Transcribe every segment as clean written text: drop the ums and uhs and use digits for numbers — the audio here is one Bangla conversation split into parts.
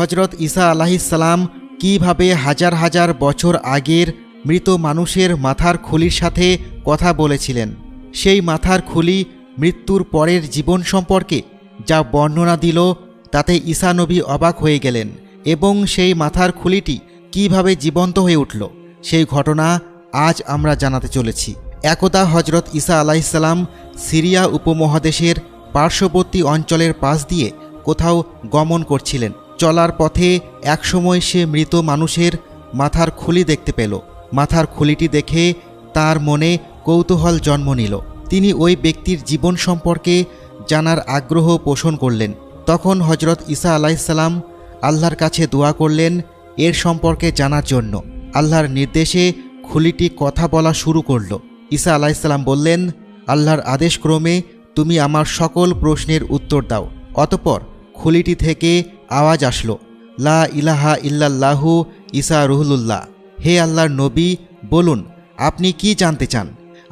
হজরত ঈসা আলাইহিসসালাম কিভাবে হাজার হাজার বছর আগের মৃত মানুষের মাথার খুলির সাথে কথা বলেছিলেন। সেই মাথার খুলি মৃত্যুর পরের জীবন সম্পর্কে যা বর্ণনা দিল তাতে ঈসা নবী অবাক হয়ে গেলেন এবং সেই মাথার খুলিটি কিভাবে জীবন্ত হয়ে উঠল সেই ঘটনা আজ আমরা জানাতে চলেছি। একদা হজরত ঈসা আলাইহিসসালাম সিরিয়া উপমহাদেশের পার্শ্ববর্তী অঞ্চলের পাশ দিয়ে কোথাও গমন করছিলেন। চলার পথে একসময় সে মৃত মানুষের মাথার খুলি দেখতে পেল। মাথার খুলিটি দেখে তার মনে কৌতূহল জন্ম নিল। তিনি ওই ব্যক্তির জীবন সম্পর্কে জানার আগ্রহ পোষণ করলেন। তখন হজরত ঈসা আলাইহিসসালাম আল্লাহর কাছে দোয়া করলেন এর সম্পর্কে জানার জন্য। আল্লাহর নির্দেশে খুলিটি কথা বলা শুরু করল। ঈসা আলাইহিসসালাম বললেন, আল্লাহর আদেশক্রমে তুমি আমার সকল প্রশ্নের উত্তর দাও। অতঃপর খুলিটি থেকে আওয়াজ আসলো, লা ইলাহা ইল্লাল্লাহু ঈসা রুহুল্লাহ। হে আল্লাহর নবী, বলুন আপনি কি জানতে চান,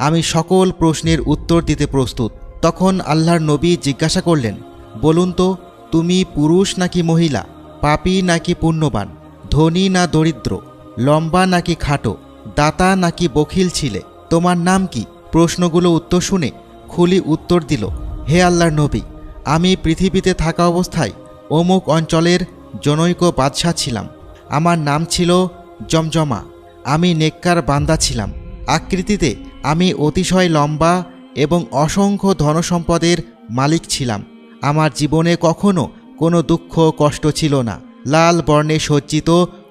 আমি সকল প্রশ্নের উত্তর দিতে প্রস্তুত। তখন আল্লাহর নবী জিজ্ঞাসা করলেন, বলুন তো তুমি পুরুষ নাকি মহিলা, পাপী নাকি পুণ্যবান, ধনী না দরিদ্র, লম্বা নাকি খাটো, দাতা নাকি বখিল ছিলে, তোমার নাম কি? প্রশ্নগুলো উত্তর শুনে খুলি উত্তর দিল, হে আল্লাহর নবী, আমি পৃথিবীতে থাকা অবস্থায় অমুক অঞ্চলের জনৈক বাদশাহ ছিলাম। আমার নাম ছিল জমজমা। আমি নেককার বান্দা ছিলাম। আকৃতিতে আমি অতিশয় লম্বা এবং অসংখ্য ধনসম্পদের মালিক ছিলাম। আমার জীবনে কখনো কোনো দুঃখ কষ্ট ছিল না। লাল বর্ণে সজ্জিত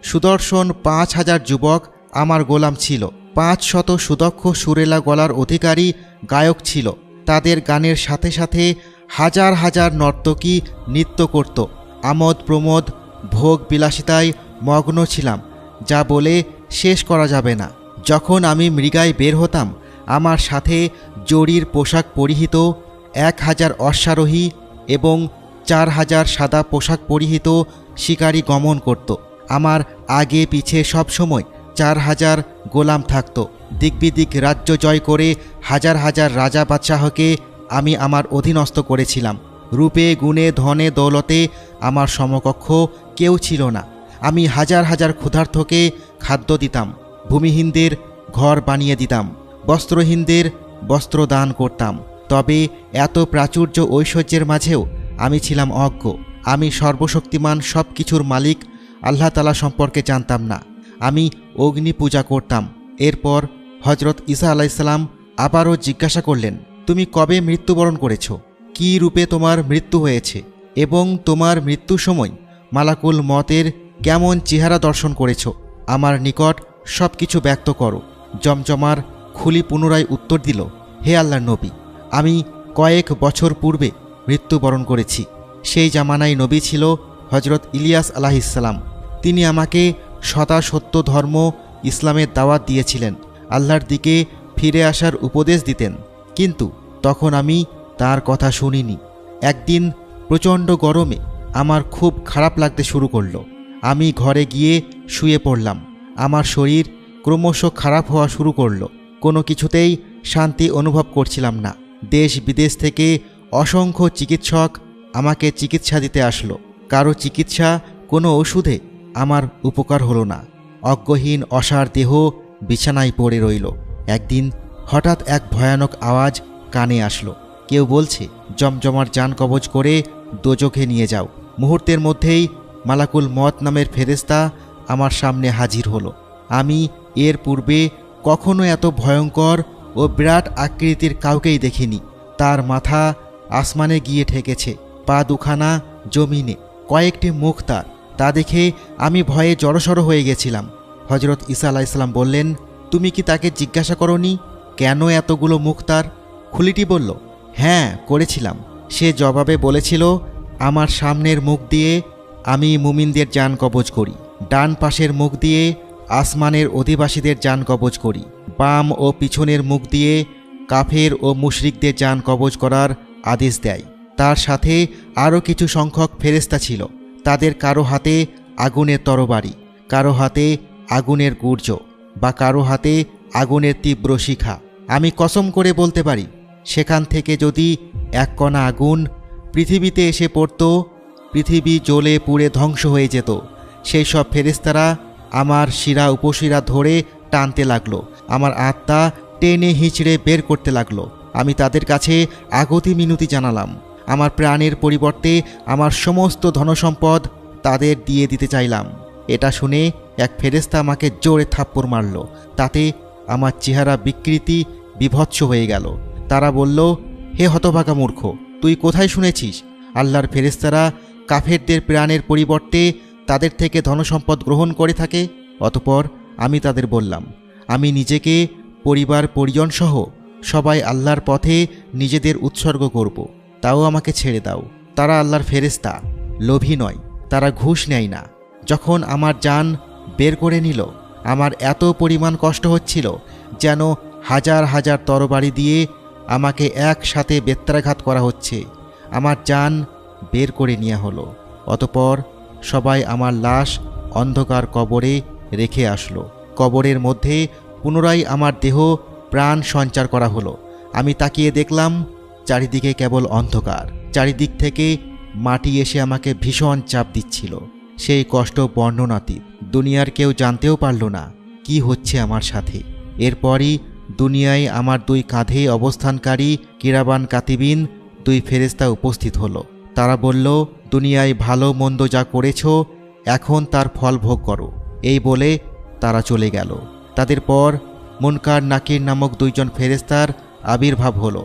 সুদর্শন ৫,০০০ যুবক আমার গোলাম ছিল। ৫০০ সুদক্ষ সুরেলা গলার অধিকারী গায়ক ছিল। তাদের গানের সাথে সাথে হাজার হাজার নর্তকী নৃত্য করত। আমোদ প্রমোদ ভোগ বিলাসিতায় মগ্ন ছিলাম, যা বলে শেষ করা যাবে না। যখন আমি মৃগায় বের হতাম, আমার সাথে জরির পোশাক পরিহিত ১,০০০ অশ্বারোহী এবং ৪,০০০ সাদা পোশাক পরিহিত শিকারী গমন করত। আমার আগে পিছে সবসময় ৪,০০০ গোলাম থাকত। দিকবিদিক রাজ্য জয় করে হাজার হাজার রাজা বাদশাহকে আমি আমার অধীনস্থ করেছিলাম। রূপে গুণে ধনে দৌলতে আমার সমকক্ষ কেউ ছিল না। আমি হাজার হাজার ক্ষুধার্তকে খাদ্য দিতাম, ভূমিহীনদের ঘর বানিয়ে দিতাম, বস্ত্রহীনদের বস্ত্র দান করতাম। তবে এত প্রাচুর্য ঐশ্বর্যের মাঝেও আমি ছিলাম অজ্ঞ। আমি সর্বশক্তিমান সব কিছুর মালিক আল্লাহ তাআলা সম্পর্কে জানতাম না। আমি অগ্নি পূজা করতাম। এরপর হজরত ঈসা আলাইহিসসালাম আবারও জিজ্ঞাসা করলেন, তুমি কবে মৃত্যুবরণ করেছ, কী রূপে তোমার মৃত্যু হয়েছে এবং তোমার মৃত্যুর সময় মালাকুল মতের কেমন চেহারা দর্শন করেছ, আমার নিকট সব কিছু ব্যক্ত করো। জমজমার খুলি পুনরায় উত্তর দিল, হে আল্লাহর নবী, আমি কয়েক বছর পূর্বে মৃত্যুবরণ করেছি। সেই জামানায় নবী ছিল হজরত ইলিয়াস আলাইহিসসালাম। তিনি আমাকে সদা সত্য ধর্ম ইসলামের দাওয়াত দিয়েছিলেন, আল্লাহর দিকে ফিরে আসার উপদেশ দিতেন, কিন্তু তখন আমি তার কথা শুনিনি। একদিন প্রচণ্ড গরমে আমার খুব খারাপ লাগতে শুরু করলো। আমি ঘরে গিয়ে শুয়ে পড়লাম। আমার শরীর ক্রমশ খারাপ হওয়া শুরু করলো। কোনো কিছুতেই শান্তি অনুভব করছিলাম না। দেশ বিদেশ থেকে অসংখ্য চিকিৎসক আমাকে চিকিৎসা দিতে আসলো। কারো চিকিৎসা কোনো ওষুধে আমার উপকার হলো না। অজ্ঞহীন অসার দেহ বিছানায় পড়ে রইল। একদিন হঠাৎ এক ভয়ানক আওয়াজ কানে আসলো। কেউ বলছে, জমজমার জান কবজ করে দোজখে নিয়ে যাও। মুহূর্তের মধ্যেই মালাকুল মত নামের ফেরেশতা আমার সামনে হাজির হলো। আমি এর পূর্বে কখনো এত ভয়ঙ্কর ও বিরাট আকৃতির কাউকেই দেখিনি। তার মাথা আসমানে গিয়ে ঠেকেছে, পা দুখানা জমিনে, কয়েকটি মুখ তার। তা দেখে আমি ভয়ে জড়সড় হয়ে গেছিলাম। হজরত ঈসা আলাইহিসসালাম বললেন, তুমি কি তাকে জিজ্ঞাসা করনি কেন এতগুলো মুখ তার? খুলিটি বলল, হ্যাঁ করেছিলাম। সে জবাবে বলেছিল, আমার সামনের মুখ দিয়ে আমি মুমিনদের জান কবজ করি, ডান পাশের মুখ দিয়ে আসমানের অধিবাসীদের জান কবজ করি, বাম ও পিছনের মুখ দিয়ে কাফের ও মুশরিকদের জান কবজ করার আদেশ দেয়। তার সাথে আরও কিছু সংখ্যক ফেরেশতা ছিল। তাদের কারো হাতে আগুনের তরবারি, কারো হাতে আগুনের গুর্জ বা কারো হাতে আগুনের তীব্র শিখা। আমি কসম করে বলতে পারি, সেখান থেকে যদি এক কণা আগুন পৃথিবীতে এসে পড়ত, পৃথিবী জ্বলে পুড়ে ধ্বংস হয়ে যেত। সেই সব ফেরেশতারা আমার শিরা উপশিরা ধরে টানতে লাগলো, আমার আত্মা টেনে হিঁচড়ে বের করতে লাগলো। আমি তাদের কাছে আগতি মিনতি জানালাম। আমার প্রাণের পরিবর্তে আমার সমস্ত ধনসম্পদ তাদের দিয়ে দিতে চাইলাম। এটা শুনে এক ফেরেশতা আমাকে জোরে থাপ্পড় মারল। তাতে আমার চেহারা বিকৃতি বিভৎস হয়ে গেল। তারা বলল, হে হতভাগা মূর্খ, তুই কোথায় শুনেছিস আল্লাহর ফেরেশতারা কাফেরদের প্রাণের পরিবর্তে তাদের থেকে ধনসম্পদ গ্রহণ করে থাকে? অতঃপর আমি তাদের বললাম, আমি নিজেকে পরিবার পরিজন সহ সবাই আল্লাহর পথে নিজেদের উৎসর্গ করব, তাও আমাকে ছেড়ে দাও। তারা আল্লাহর ফেরেশতা, লোভী নয়, তারা ঘুষ নেয় না। যখন আমার জান বের করে নিল, আমার এত পরিমাণ কষ্ট হচ্ছিল যেন হাজার হাজার তরবারি দিয়ে আমাকে একসাথে বেত্রাঘাত করা হচ্ছে। আমার জান বের করে নেওয়া হলো। অতঃপর সবাই আমার লাশ অন্ধকার কবরে রেখে আসলো। কবরের মধ্যে পুনরায় আমার দেহ প্রাণ সঞ্চার করা হলো। আমি তাকিয়ে দেখলাম চারিদিকে কেবল অন্ধকার। চারিদিক থেকে মাটি এসে আমাকে ভীষণ চাপ দিচ্ছিল। সেই কষ্ট বর্ণনাতীত। দুনিয়ার কেউ জানতেও পারল না কি হচ্ছে আমার সাথে। এরপরই দুনিয়ায় আমার দুই কাঁধে অবস্থানকারী কিরাবান কাতিবিন দুই ফেরেশতা উপস্থিত হলো। তারা বলল, দুনিয়ায় ভালো মন্দ যা করেছ এখন তার ফল ভোগ করো। এই বলে তারা চলে গেল। তাদের পর মুনকার নাকির নামক দুইজন ফেরেশতার আবির্ভাব হলো।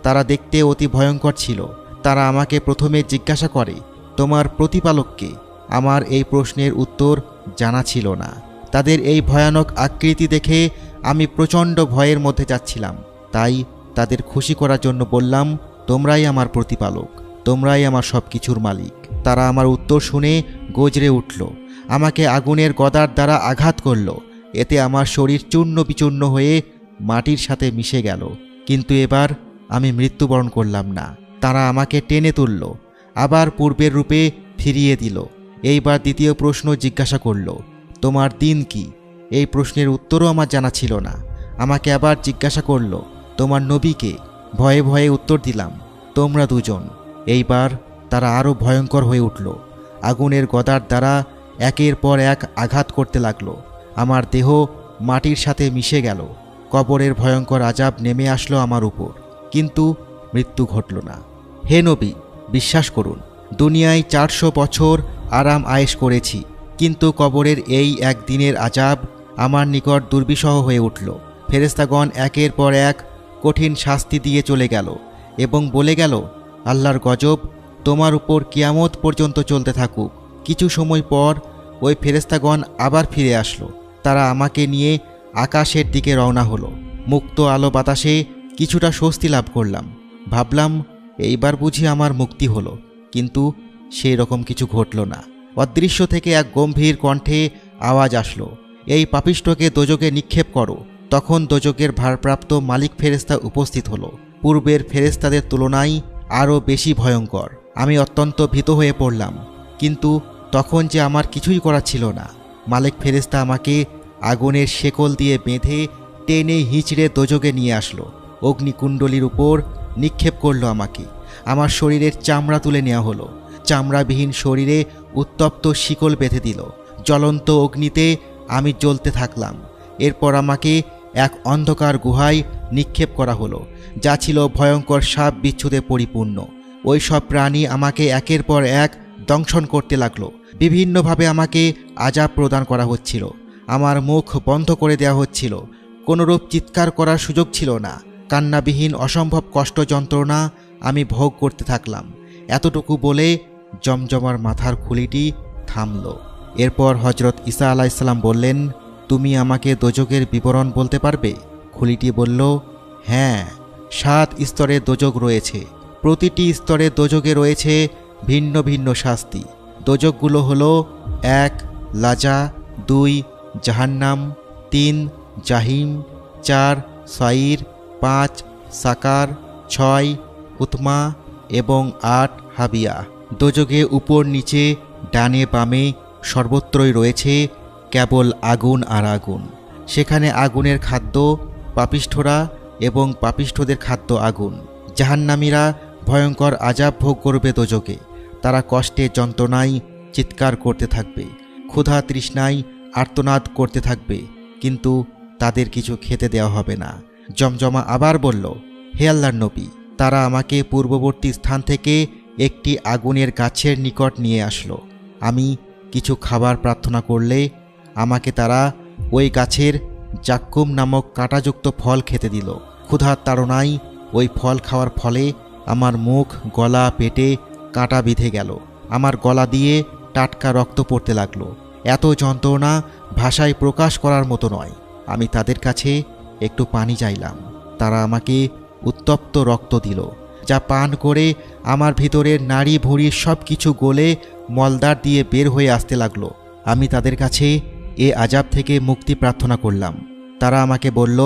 তারা দেখতে অতি ভয়ঙ্কর ছিল। তারা আমাকে প্রথমে জিজ্ঞাসা করে, তোমার প্রতিপালককে? আমার এই প্রশ্নের উত্তর জানা ছিল না। তাদের এই ভয়ানক আকৃতি দেখে আমি প্রচণ্ড ভয়ের মধ্যে যাচ্ছিলাম। তাই তাদের খুশি করার জন্য বললাম, তোমরাই আমার প্রতিপালক, তোমরাই আমার সব কিছুর মালিক। তারা আমার উত্তর শুনে গজরে উঠল, আমাকে আগুনের গদার দ্বারা আঘাত করল। এতে আমার শরীর চূর্ণ বিচূর্ণ হয়ে মাটির সাথে মিশে গেল। কিন্তু এবার আমি মৃত্যুবরণ করলাম না। তারা আমাকে টেনে তুলল, আবার পূর্বের রূপে ফিরিয়ে দিল। এইবার দ্বিতীয় প্রশ্ন জিজ্ঞাসা করল, তোমার দিন কি? এই প্রশ্নের উত্তরও আমার জানা ছিল না। আমাকে আবার জিজ্ঞাসা করল, তোমার নবীকে? ভয়ে ভয়ে উত্তর দিলাম, তোমরা দুজন। এইবার তারা আরও ভয়ঙ্কর হয়ে উঠল। আগুনের গদার দ্বারা একের পর এক আঘাত করতে লাগলো। আমার দেহ মাটির সাথে মিশে গেল। কবরের ভয়ঙ্কর আযাব নেমে আসলো আমার উপর, কিন্তু মৃত্যু ঘটল না। হে নবী, বিশ্বাস করুন, দুনিয়ায় 400 বছর আরাম আয়েশ করেছি, কিন্তু কবরের এই একদিনের আযাব আমার নিকট দুর্বিষহ হয়ে উঠল। ফেরেশতাগণ একের পর এক কঠিন শাস্তি দিয়ে চলে গেল এবং বলে গেল, আল্লাহর গজব তোমার উপর কিয়ামত পর্যন্ত চলতে থাকুক। কিছু সময় পর ওই ফেরেশতাগণ আবার ফিরে আসলো। তারা আমাকে নিয়ে আকাশের দিকে রওনা হলো। মুক্ত আলো বাতাসে কিছুটা স্বস্তি লাভ করলাম। ভাবলাম এইবার বুঝি আমার মুক্তি হলো, কিন্তু সেই রকম কিছু ঘটল না। অদৃশ্য থেকে এক গম্ভীর কণ্ঠে আওয়াজ আসলো, এই পাপিষ্ঠকে দোজকে নিক্ষেপ করো। তখন দোজকের ভারপ্রাপ্ত মালিক ফেরেশতা উপস্থিত হলো, পূর্বের ফেরেশতাদের তুলনায় আরও বেশি ভয়ঙ্কর। আমি অত্যন্ত ভীত হয়ে পড়লাম, কিন্তু তখন যে আমার কিছুই করার ছিল না। মালিক ফেরেশতা আমাকে আগুনের শেকল দিয়ে বেঁধে টেনে হিঁচড়ে দোজকে নিয়ে আসলো। অগ্নিকুণ্ডলীর উপর নিক্ষেপ করলো আমাকে। আমার শরীরের চামড়া তুলে নেওয়া হলো। চামড়াবিহীন শরীরে উত্তপ্ত শিকল বেঁধে দিল। জ্বলন্ত অগ্নিতে আমি জ্বলতে থাকলাম। এরপর আমাকে এক অন্ধকার গুহায় নিক্ষেপ করা হলো, যা ছিল ভয়ঙ্কর সাপ বিচ্ছুদে পরিপূর্ণ। ওই সব প্রাণী আমাকে একের পর এক দংশন করতে লাগলো। বিভিন্নভাবে আমাকে আযাব প্রদান করা হচ্ছিল। আমার মুখ বন্ধ করে দেওয়া হচ্ছিল। কোনোরূপ চিৎকার করার সুযোগ ছিল না। কান্নাবিহীন অসম্ভব কষ্ট যন্ত্রণা আমি ভোগ করতে থাকলাম। এতটুকু বলে জমজমার মাথার খুলিটি থামল। এরপর হজরত ঈসা আলাইহিসসালাম বললেন, তুমি আমাকে দোজকের বিবরণ বলতে পারবে? খুলিটি বলল, হ্যাঁ, 7 স্তরে দোজক রয়েছে। প্রতিটি স্তরে দোজকে রয়েছে ভিন্ন ভিন্ন শাস্তি। দোজকগুলো হলো 1 লাজা, 2 জাহান্নাম, 3 জাহিম, 4 সাইর, 5 সাকার, 6 হুতমা এবং 8 হাবিয়া। দোজকে উপর নিচে ডানে বামে সর্বত্রই রয়েছে কেবল আগুন আর আগুন। সেখানে আগুনের খাদ্য পাপিষ্ঠরা এবং পাপিষ্ঠদের খাদ্য আগুন। জাহান্নামীরা ভয়ঙ্কর আযাব ভোগ করবে দোজকে। তারা কষ্টে যন্ত্রণায় চিৎকার করতে থাকবে, ক্ষুধা তৃষ্ণায় আর্তনাদ করতে থাকবে, কিন্তু তাদের কিছু খেতে দেওয়া হবে না। জমজমা আবার বলল, হে আল্লাহর নবী, তারা আমাকে পূর্ববর্তী স্থান থেকে একটি আগুনের গাছের নিকট নিয়ে আসলো। আমি কিছু খাবার প্রার্থনা করলে আমাকে তারা ওই গাছের জাক্কুম নামক কাঁটাযুক্ত ফল খেতে দিল। ক্ষুধার তাড়নায় ওই ফল খাওয়ার ফলে আমার মুখ, গলা, পেটে কাঁটা বিঁধে গেল। আমার গলা দিয়ে টাটকা রক্ত পড়তে লাগলো। এত যন্ত্রণা ভাষায় প্রকাশ করার মতো নয়। আমি তাদের কাছে একটু পানি চাইলাম। তারা আমাকে উত্তপ্ত রক্ত দিল, যা পান করে আমার ভিতরের নাড়ি ভুঁড়ি সব কিছু গলে মলদার দিয়ে বের হয়ে আসতে লাগলো। আমি তাদের কাছে এ আযাব থেকে মুক্তি প্রার্থনা করলাম। তারা আমাকে বলল,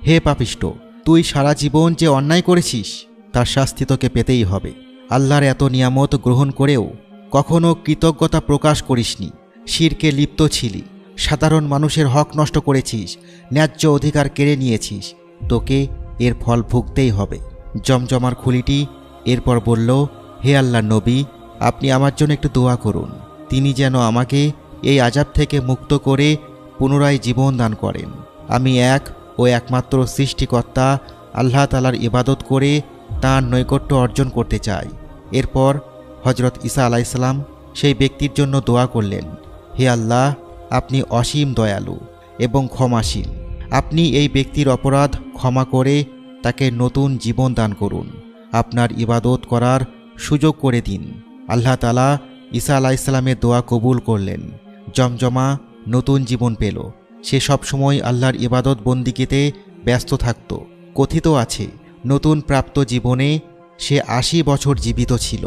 হে পাপিষ্ঠ, তুই সারা জীবন যে অন্যায় করেছিস তার শাস্তি তোকে পেতেই হবে। আল্লাহর এত নিয়ামত গ্রহণ করেও কখনো কৃতজ্ঞতা প্রকাশ করিসনি, শিরকে লিপ্ত ছিলি, সাধারণ মানুষের হক নষ্ট করেছিস, ন্যায্য অধিকার কেড়ে নিয়েছিস, তোকে এর ফল ভুগতেই হবে। জমজমার খুলিটি এরপর বলল, হে আল্লাহর নবী, আপনি আমার জন্য একটু দোয়া করুন, তিনি যেন আমাকে এই আযাব থেকে মুক্ত করে পুনরায় জীবন দান করেন। আমি এক ও একমাত্র সৃষ্টিকর্তা আল্লাহ তাআলার ইবাদত করে তাঁর নৈকট্য অর্জন করতে চাই। এরপর হজরত ঈসা আলাইহিসসালাম সেই ব্যক্তির জন্য দোয়া করলেন, হে আল্লাহ, আপনি অসীম দয়ালু এবং ক্ষমাশীল। আপনি এই ব্যক্তির অপরাধ ক্ষমা করে তাকে নতুন জীবন দান করুন, আপনার ইবাদত করার সুযোগ করে দিন। আল্লাহ তাআলা ঈসা আলাইহিসসালামের দোয়া কবুল করলেন। জমজমা নতুন জীবন পেল। সে সবসময় আল্লাহর ইবাদত বন্দিগিতে ব্যস্ত থাকত। কথিত আছে, নতুন প্রাপ্ত জীবনে সে 80 বছর জীবিত ছিল।